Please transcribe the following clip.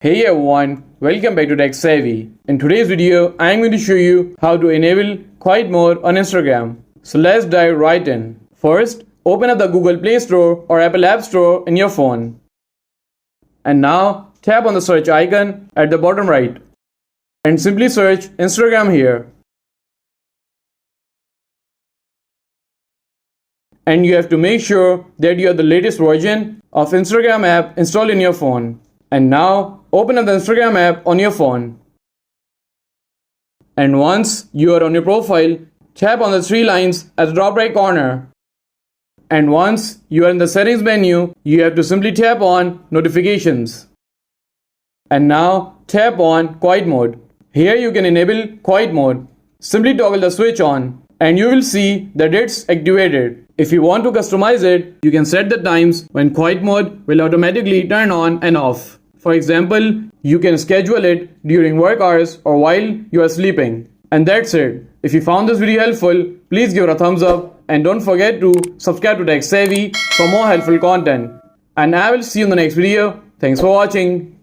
Hey everyone, welcome back to Tech Savvy. In today's video, I am going to show you how to enable quiet mode on Instagram. So let's dive right in. First, open up the Google Play Store or Apple App Store in your phone. And now, tap on the search icon at the bottom right. And simply search Instagram here. And you have to make sure that you have the latest version of Instagram app installed in your phone. And now, open up the Instagram app on your phone. And once you are on your profile, tap on the three lines at the top right corner. And once you are in the settings menu, you have to simply tap on notifications. And now, tap on quiet mode. Here you can enable quiet mode. Simply toggle the switch on and you will see that it's activated. If you want to customize it, you can set the times when quiet mode will automatically turn on and off. For example, you can schedule it during work hours or while you are sleeping. And that's it. If you found this video helpful, please give it a thumbs up and don't forget to subscribe to Tech Savvy for more helpful content. And I will see you in the next video. Thanks for watching.